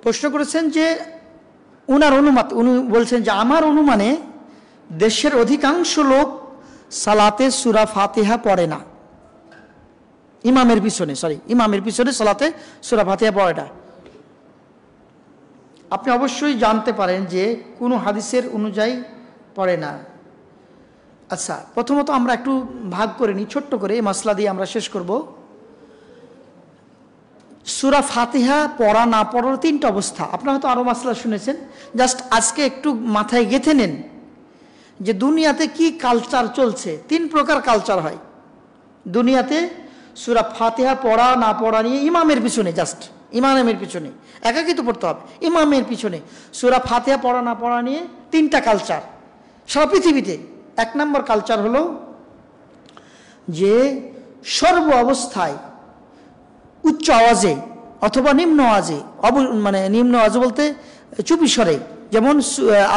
প্রশ্ন করেছেন যে উনার অনুমত, উনি বলছেন যে আমার অনুমানে দেশের অধিকাংশ লোক সালাতে সূরা ফাতিহা পড়ে না, ইমামের পিছনে সালাতে সূরা ফাতিহা পড়ে না। আপনি অবশ্যই জানতে পারেন যে কোনো হাদিসের অনুযায়ী পড়ে না। আচ্ছা, প্রথমত আমরা একটু ভাগ করে নিই, ছোট্ট করে এই মাসলা দিয়ে আমরা শেষ করব। সূরা ফাতিহা পড়া না পড়ার তিনটা অবস্থা। আপনারা হয়তো আরও মাসলা শুনেছেন, জাস্ট আজকে একটু মাথায় গেঁথে নেন যে দুনিয়াতে কি কালচার চলছে। তিন প্রকার কালচার হয় দুনিয়াতে সূরা ফাতিহা পড়া না পড়া নিয়ে। ইমামের পিছনে, জাস্ট ইমামের পিছনে, একাকি তো পড়তে হবে, ইমামের পিছনে সূরা ফাতিহা পড়া না পড়া নিয়ে তিনটা কালচার সারা পৃথিবীতে। এক নম্বর কালচার হলো যে সর্ব অবস্থায় উচ্চ আওয়াজে অথবা নিম্ন আওয়াজে, মানে নিম্ন আওয়াজে বলতে চুপি স্বরে, যেমন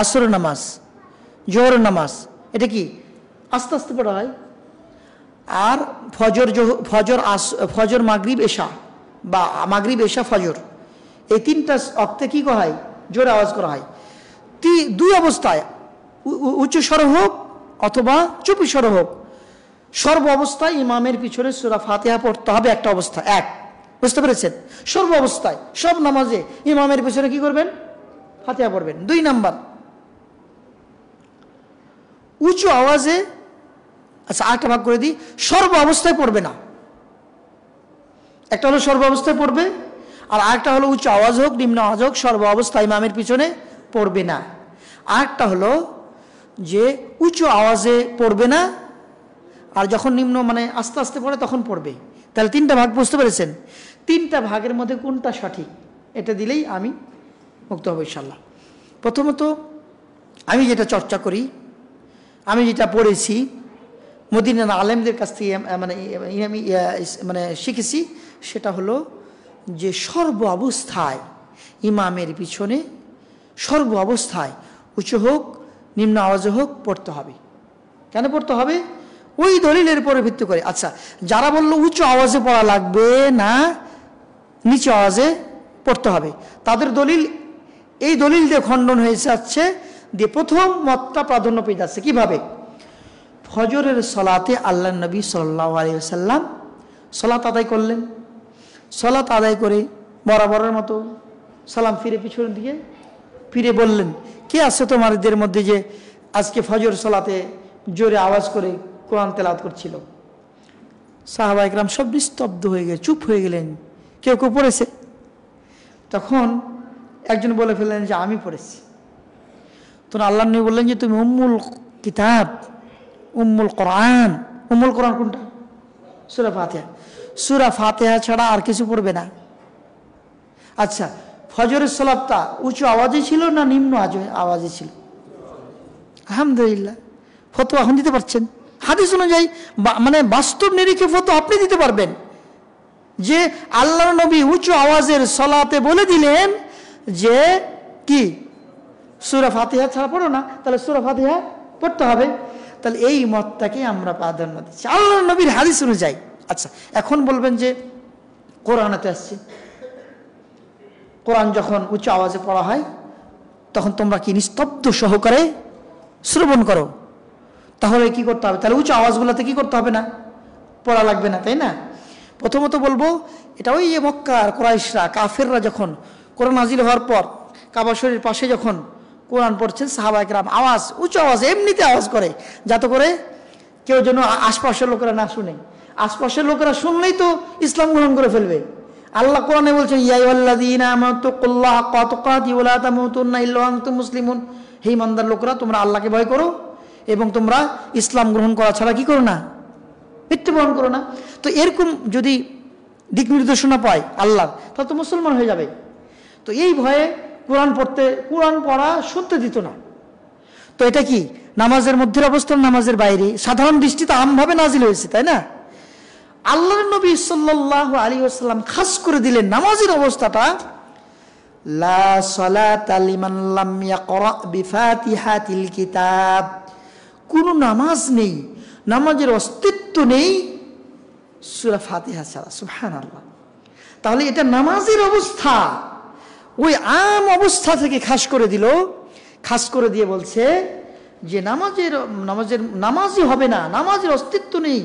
আসরের নামাজ, জোহরের নামাজ, এটা কি আস্তে আস্তে পড়া হয়। আর ফজর মাগরিব এশা, বা মাগরিব এশা ফজর, এই তিনটা অক্তে কি করা হয়, জোরে আওয়াজ করা হয়। দুই অবস্থায়, উচ্চ স্বর হোক অথবা চুপি স্বর হোক, সর্ব অবস্থায় ইমামের পিছনে সূরা ফাতিহা পড়তে হবে। একটা অবস্থা, এক, বুঝতে পেরেছেন? সর্ব অবস্থায় সব নামাজে ইমামের পিছনে কি করবেন, ফাতিহা পড়বেন। দুই নাম্বার, উঁচু আওয়াজে, আচ্ছা আরেকটা ভাগ করে দিই, সর্ব অবস্থায় পড়বে না। একটা হলো সর্ব অবস্থায় পড়বে, আর আরেকটা হলো উচ্চ আওয়াজ হোক নিম্ন আওয়াজ হোক সর্ব অবস্থায় ইমামের পিছনে পড়বে না। আরেকটা হলো যে উঁচু আওয়াজে পড়বে না, আর যখন নিম্ন মানে আস্তে আস্তে পড়ে তখন পড়বে। তাহলে তিনটা ভাগ, বুঝতে পেরেছেন? তিনটা ভাগের মধ্যে কোনটা সঠিক এটা দিলেই আমি মুক্ত হব ইনশাল্লাহ। প্রথমত আমি যেটা চর্চা করি, আমি যেটা পড়েছি মদিনার আলেমদের কাছ থেকে মানে শিখেছি, সেটা হলো যে সর্ব অবস্থায় ইমামের পিছনে সর্ব অবস্থায় উচ্চ হোক নিম্ন আওয়াজে হোক পড়তে হবে। কেন পড়তে হবে? ওই দলিলের উপরে ভিত্তি করে। আচ্ছা, যারা বললো উচ্চ আওয়াজে পড়া লাগবে না, নিচু আওয়াজে পড়তে হবে, তাদের দলিল, এই দলিল দিয়ে খণ্ডন হয়ে যাচ্ছে, দিয়ে প্রথম মতটা প্রাধান্য পেয়ে যাচ্ছে। কিভাবে? ফজরের সলাতে আল্লাহ নবী সাল্লাল্লাহু আলাইহি ওয়াসাল্লাম সলাত আদায় করলেন। সলাত আদায় করে বরাবরের মতো সালাম ফিরে পিছনের দিকে ফিরে বললেন, কে আছে তোমাদের মধ্যে যে আজকে ফজর সলাতে জোরে আওয়াজ করে কোরআন তেলাওয়াত করছিল? সাহাবা ইকরাম সব নিস্তব্ধ হয়ে গেলেন, চুপ হয়ে গেলেন, কেউ কেউ পড়েছে। তখন একজন বলে ফেললেন যে আমি পড়েছি। তখন আল্লাহ নবী বললেন যে তুমি উম্মুল কিতাব, উম্মুল কোরআন। উম্মুল কোরআন কোনটা? সূরা ফাতিহা। সূরা ফাতিহা ছাড়া আর কিছু পড়বে না। আচ্ছা, ফজরের সালাতটা উঁচু আওয়াজে ছিল না নিম্ন আওয়াজে ছিল? আলহামদুলিল্লাহ, ফতোয়া এখন দিতে পারছেন হাদিস অনুযায়ী, মানে বাস্তব নিরিখে ফতোয়া আপনি দিতে পারবেন যে আল্লাহর নবী উঁচু আওয়াজের সালাতে বলে দিলেন যে কি সূরা ফাতিহা ছাড়া পড়ো না, তাহলে সূরা ফাতিহা পড়তে হবে। তাহলে এই মতটাকে আমরা প্রাধান্য দিচ্ছি আল্লাহর নবীর হাদিস অনুযায়ী। আচ্ছা, এখন বলবেন যে কোরআনেতে আসছে, কোরআন যখন উচ্চ আওয়াজে পড়া হয় তখন তোমরা কি নিস্তব্ধ সহকারে শ্রবণ করো? তাহলে কি করতে হবে? তাহলে উচ্চ আওয়াজগুলোতে কি করতে হবে না, পড়া লাগবে না, তাই না? প্রথমত বলবো এটা ওই যে মক্কার কুরাইশরা, কাফেররা যখন কোরআন নাজিল হওয়ার পর কাবা শরীফের পাশে যখন কোরআন পড়ছেন, সাহাবা ইকরাম আওয়াজ, উচ্চ আওয়াজ, এমনিতে আওয়াজ করে, যাতে করে কেউ যেন আশপাশের লোকেরা না শুনে। আশপাশের লোকেরা শুনলেই তো ইসলাম গ্রহণ করে ফেলবে। আল্লাহ কোরআনে বলছেন, ইয়া আইয়ুহাল্লাযীনা আমানুত্তাকুল্লাহা হাক্কা তুকাতিহি ওয়া লা তামুতুন্না ইল্লা ওয়া আনতুম মুসলিমুন। হে ইমানদার লোকরা, তোমরা আল্লাহকে ভয় করো এবং তোমরা ইসলাম গ্রহণ করা ছাড়া কি করো না, মৃত্যুবরণ করো না। তো এরকম যদি দিক নির্দেশনা পায় আল্লাহর, তাহলে তো মুসলমান হয়ে যাবে। তো এই ভয়ে কোরআন পড়া শুনতে দিত না। তো এটা কি নামাজের মধ্যে অবস্থান, নামাজের বাইরে? সাধারণ দৃষ্টিতে আমভাবে নাজিল হয়েছে, তাই না? আল্লাহর নবী সাল্লাল্লাহু আলাইহি ওয়াসাল্লাম খাস করে দিলেন নামাজের অবস্থাটা, লা সালাতা লিমান লাম ইয়াকরা বিফাতিহাতিল কিতাব। কোন নামাজ নেই, নামাজের অস্তিত্ব নেই সূরা ফাতিহা ছাড়া। সুবহানাল্লাহ। তাহলে এটা নামাজের অবস্থা। ওই আম অবস্থা থেকে খাস করে দিল, খাস করে দিয়ে বলছে যে নামাজই হবে না, নামাজের অস্তিত্ব নেই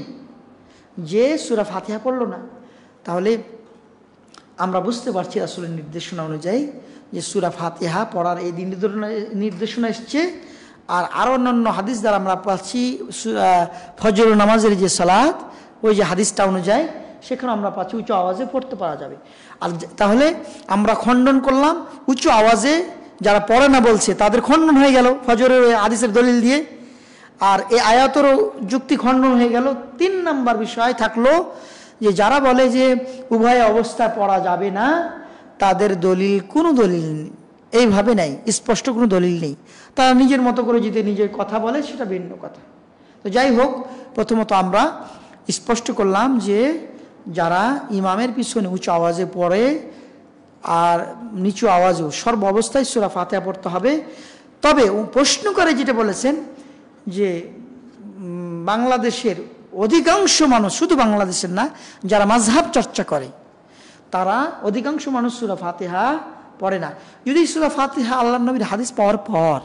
যে সূরা ফাতিহা পড়লো না। তাহলে আমরা বুঝতে পারছি রাসূলের নির্দেশনা অনুযায়ী যে সূরা ফাতিহা পড়ার এই নির্দেশনা এসছে। আর অন্যান্য হাদিস দ্বারা আমরা পাচ্ছি ফজর নামাজের যে সালাত, ওই যে হাদিসটা অনুযায়ী সেখানে আমরা পাচ্ছি উঁচু আওয়াজে পড়তে পারা যাবে। আর তাহলে আমরা খণ্ডন করলাম উঁচু আওয়াজে যারা পড়ে না বলছে তাদের খণ্ডন হয়ে গেল ফজরের হাদিসের দলিল দিয়ে, আর এই আয়াতেরও যুক্তি খণ্ডন হয়ে গেল। 3 নম্বর বিষয় থাকলো যে যারা বলে যে উভয় অবস্থায় পড়া যাবে না, তাদের কোনো দলিল এইভাবে নেই, স্পষ্ট কোনো দলিল নেই। তারা নিজের মতো করে যদি নিজের কথা বলে সেটা ভিন্ন কথা। তো যাই হোক, প্রথমত আমরা স্পষ্ট করলাম যে যারা ইমামের পিছনে উঁচু আওয়াজে পড়ে আর নিচু আওয়াজেও সর্ব অবস্থায় সূরা ফাতিহা পড়তে হবে। তবে প্রশ্ন করে যেটা বলেছেন যে বাংলাদেশের অধিকাংশ মানুষ, শুধু বাংলাদেশের না, যারা মাযহাব চর্চা করে তারা অধিকাংশ মানুষ সূরা ফাতিহা পড়ে না। যদি সূরা ফাতিহা আল্লাহর নবীর হাদিস পাওয়ার পর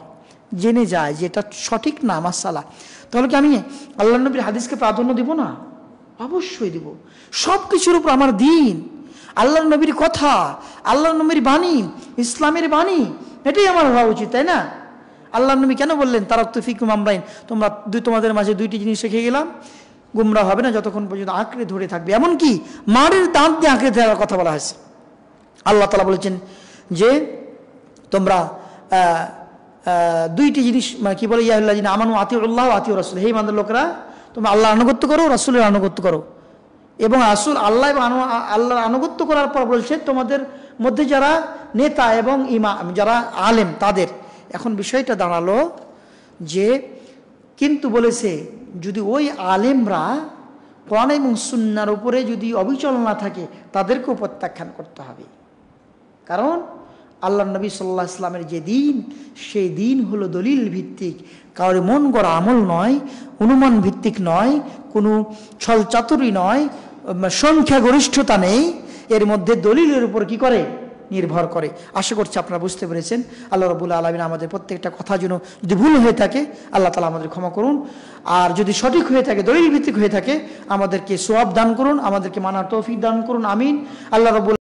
জেনে যায় যে এটা সঠিক না মাসালা, তাহলে কি আমি আল্লাহর নবীর হাদিসকে প্রাধান্য দিব না? অবশ্যই দিব। সব কিছুর উপর আমার দিন, আল্লাহর নবীর কথা, আল্লাহর নবীর বাণী, ইসলামের বাণী, এটাই আমার হওয়া উচিত, তাই না? আল্লাহর নবী কেন বললেন তারাকতু ফিকুম আমরাইন, তোমাদের মাঝে 2টি জিনিস রেখে গেলাম, গুমরা হবে না যতক্ষণ পর্যন্ত আঁকড়ে ধরে থাকবে। এমনকি মারের দাঁত দিয়ে আঁকড়ে ধরার কথা বলা হয়েছে। আল্লাহ তাআলা বলেছেন যে তোমরা 2টি জিনিস কি বলে, ইয়া আইয়ুহাল্লাযীনা আমানু আতিউল্লাহ ওয়া আতিউর রাসূল, হে ইমানদার লোকেরা তোমরা আল্লাহর আনুগত্য করো, রাসূলের আনুগত্য করো। এবং রাসূল আল্লাহ এবং আল্লাহর আনুগত্য করার পর বলছে তোমাদের মধ্যে যারা নেতা এবং ইমাম, যারা আলেম তাদের। এখন বিষয়টা দাঁড়ালো যে কিন্তু বলেছে যদি ওই আলেমরা কোরআন এবং সুন্নাহর উপরে যদি অবিচল না থাকে তাদেরকেও প্রত্যাখ্যান করতে হবে। কারণ আল্লাহর নবী সাল্লাল্লাহু আলাইহি ওয়াসাল্লামের যে দিন, সেই দিন হলো দলিল ভিত্তিক, কারোর মন গড়া আমল নয়, অনুমান ভিত্তিক নয়, কোনো ছল চাতুরি নয়, সংখ্যাগরিষ্ঠতা নেই, এর মধ্যে দলিলের উপর কি করে নির্ভর করে। আশা করছি আপনারা বুঝতে পেরেছেন। আল্লাহ রাব্বুল আলামিন আমাদের প্রত্যেকটা কথা যেন যদি ভুল হয়ে থাকে আল্লাহ তাআলা আমাদের ক্ষমা করুন, আর যদি সঠিক হয়ে থাকে, দলিল ভিত্তিক হয়ে থাকে, আমাদেরকে সওয়াব দান করুন, আমাদেরকে মানার তৌফিক দান করুন। আমিন। আল্লাহ রাব্বুল